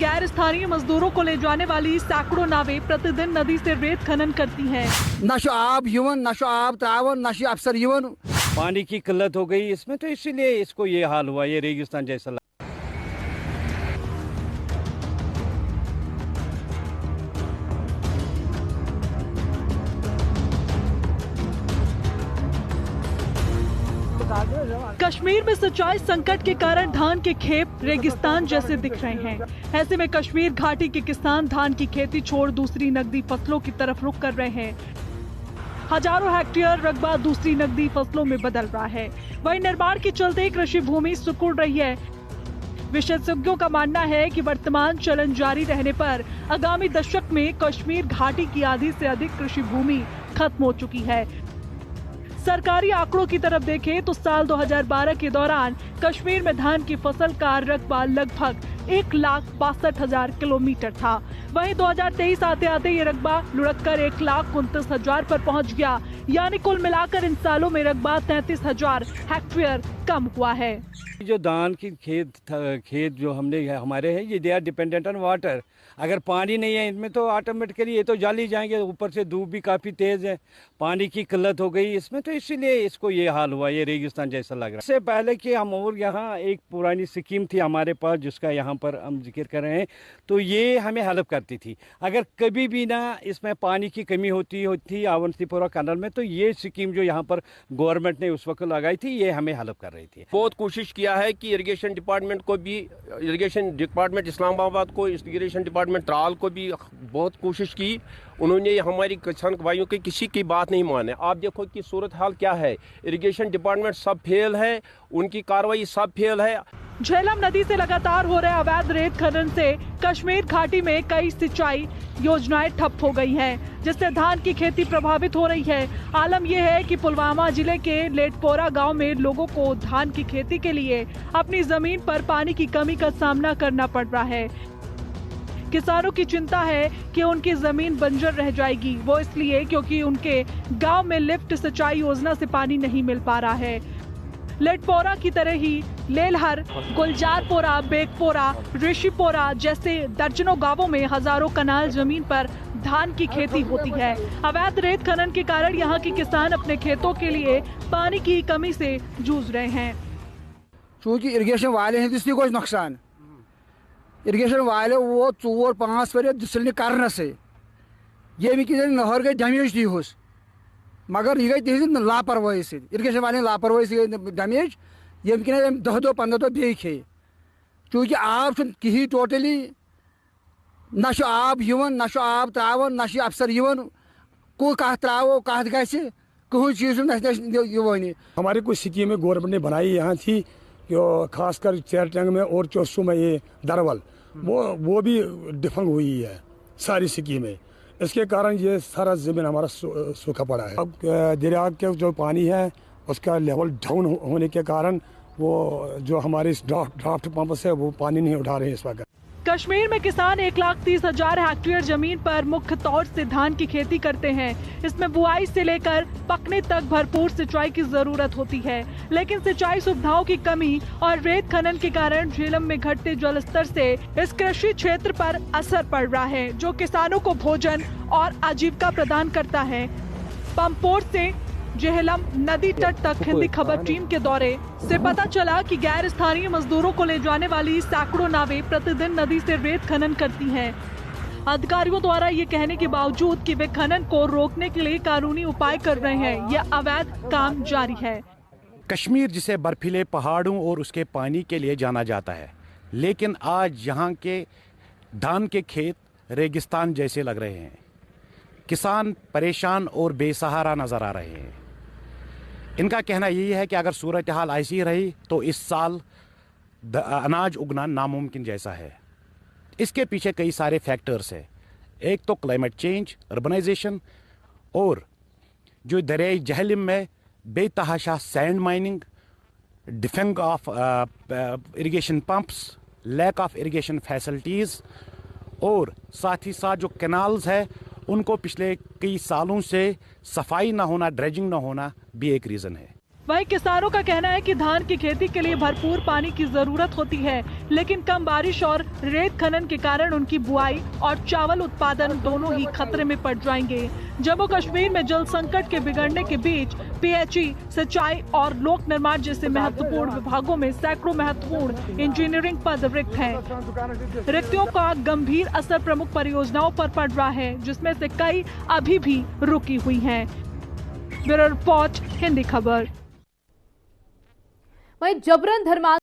गैर स्थानीय मजदूरों को ले जाने वाली सैकड़ों नावें प्रतिदिन नदी से रेत खनन करती हैं। न आब यवन, न आब त्रावन, न अफसर यवन। पानी की किल्लत हो गई इसमें, तो इसीलिए इसको ये हाल हुआ, ये रेगिस्तान जैसा। कश्मीर में सिंचाई संकट के कारण धान के खेत रेगिस्तान जैसे दिख रहे हैं। ऐसे में कश्मीर घाटी के किसान धान की खेती छोड़ दूसरी नकदी फसलों की तरफ रुख कर रहे हैं। हजारों हेक्टेयर रकबा दूसरी नकदी फसलों में बदल रहा है। वहीं निर्माण के चलते कृषि भूमि सिकुड़ रही है। विशेषज्ञों का मानना है कि वर्तमान चलन जारी रहने पर आगामी दशक में कश्मीर घाटी की आधी से अधिक कृषि भूमि खत्म हो चुकी है। सरकारी आंकड़ों की तरफ देखें तो साल 2012 के दौरान कश्मीर में धान की फसल का रकबा लगभग 1,62,000 किलोमीटर था। वहीं 2023 आते आते ये रकबा लुढ़ककर 1,29,000 पर पहुंच गया। यानी कुल मिलाकर इन सालों में रकबा 33,000 हेक्टेयर कम हुआ है। जो धान की खेत जो हमने हमारे हैं, ये they are dependent on water. अगर पानी नहीं है इनमें तो ऑटोमेटिकली ये तो जल ही जाएंगे। ऊपर से धूप भी काफ़ी तेज़ है, पानी की किल्लत हो गई इसमें, तो इसीलिए इसको ये हाल हुआ, ये रेगिस्तान जैसा लग रहा है। इससे पहले कि हम और यहाँ एक पुरानी स्कीम थी हमारे पास, जिसका यहाँ पर हम जिक्र कर रहे हैं, तो ये हमें हेल्प करती थी। अगर कभी भी ना इसमें पानी की कमी होती अवंतीपोरा कैनाल में, तो ये स्कीम जो यहाँ पर गवर्नमेंट ने उस वक्त लगाई थी, ये हमें हेल्प कर रही थी। बहुत कोशिश किया है कि इरिगेशन डिपार्टमेंट को भी, इरिगेशन डिपार्टमेंट इस्लामाबाद को, इरिगेशन डिपार्टमेंट त्राल को भी बहुत कोशिश की। उन्होंने हमारी किसान भाइयों की किसी की बात नहीं माने। आप देखो कि सूरत हाल क्या है, इरिगेशन डिपार्टमेंट सब फेल है, उनकी कार्रवाई सब फेल है। झेलम नदी से लगातार हो रहे अवैध रेत खनन से कश्मीर घाटी में कई सिंचाई योजनाएं ठप हो गई हैं, जिससे धान की खेती प्रभावित हो रही है। आलम यह है कि पुलवामा जिले के लेटपोरा गांव में लोगों को धान की खेती के लिए अपनी जमीन पर पानी की कमी का सामना करना पड़ रहा है। किसानों की चिंता है कि उनकी जमीन बंजर रह जाएगी, वो इसलिए क्योंकि उनके गांव में लिफ्ट सिंचाई योजना से पानी नहीं मिल पा रहा है। लेटपोरा की तरह ही लेलहर, गुलजारपोरा, बेगपोरा, ऋषिपोरा जैसे दर्जनों गांवों में हजारों कनाल जमीन पर धान की खेती होती है। अवैध रेत खनन के कारण यहाँ के किसान अपने खेतों के लिए पानी की कमी से जूझ रहे हैं। चूँकि इरिगेशन वाले हैं इसलिए कोई नुकसान, इरिगेशन वाले वो 4-5 वर दिसल कर ये नहर गई डैमेज दी हुस, मगर यह गई तिज लापरवाही से, इरिगेशन वाले लापरवाही से गई डैमेज। ये 10-15 दो बे खे, चूँकि आब कहीं टोटली न आब यवन, न आब त्रावन, न अफसर यवन, को कह त्रावो कह गि कहीं चीज़ ये। हमारी कुछ स्कीमें गवर्नमेंट ने बनाई यहाँ थी, खासकर चेरटंग में और चौसू में ये दरवल, वो भी डिफंग हुई है सारी स्कीमें। इसके कारण ये सारा ज़मीन हमारा सूखा पड़ा है। अब दरिया के जो पानी है उसका लेवल डाउन होने के कारण वो जो हमारे ड्राफ्ट पंप से वो पानी नहीं उठा रहे हैं इस वक्त। कश्मीर में किसान 1,30,000 हेक्टेयर जमीन पर मुख्य तौर से धान की खेती करते हैं। इसमें बुआई से लेकर पकने तक भरपूर सिंचाई की जरूरत होती है, लेकिन सिंचाई सुविधाओं की कमी और रेत खनन के कारण झेलम में घटते जल स्तर से इस कृषि क्षेत्र पर असर पड़ रहा है, जो किसानों को भोजन और आजीविका प्रदान करता है। पंपोर से झेलम नदी तट तक हिंदी खबर टीम के दौरे से पता चला कि गैर स्थानीय मजदूरों को ले जाने वाली सैकड़ों नावें प्रतिदिन नदी से रेत खनन करती हैं। अधिकारियों द्वारा ये कहने के बावजूद कि वे खनन को रोकने के लिए कानूनी उपाय कर रहे हैं, यह अवैध काम जारी है। कश्मीर जिसे बर्फीले पहाड़ों और उसके पानी के लिए जाना जाता है, लेकिन आज यहाँ के धान के खेत रेगिस्तान जैसे लग रहे हैं। किसान परेशान और बेसहारा नजर आ रहे हैं। इनका कहना यही है कि अगर सूरत हाल ऐसी रही तो इस साल अनाज उगना नामुमकिन जैसा है। इसके पीछे कई सारे फैक्टर्स हैं। एक तो क्लाइमेट चेंज, अर्बनाइजेशन, और जो दरियाई जहलिम में बेतहाशा sand mining, diffing of irrigation pumps, lack of irrigation facilities, और साथ ही साथ जो कैनाल्स है उनको पिछले कई सालों से सफाई ना होना, ड्रेजिंग ना होना भी एक रीज़न है। वहीं किसानों का कहना है कि धान की खेती के लिए भरपूर पानी की जरूरत होती है, लेकिन कम बारिश और रेत खनन के कारण उनकी बुआई और चावल उत्पादन दोनों ही खतरे में पड़ जाएंगे। जम्मू कश्मीर में जल संकट के बिगड़ने के बीच पीएचई, सिंचाई और लोक निर्माण जैसे महत्वपूर्ण विभागों में सैकड़ों महत्वपूर्ण इंजीनियरिंग पद रिक्त हैं। रिक्तियों का गंभीर असर प्रमुख परियोजनाओं पर पड़ रहा है, जिसमें से कई अभी भी रुकी हुई हैं। ब्यूरो रिपोर्ट, हिंदी खबर। वहीं जबरन धर्मांतरण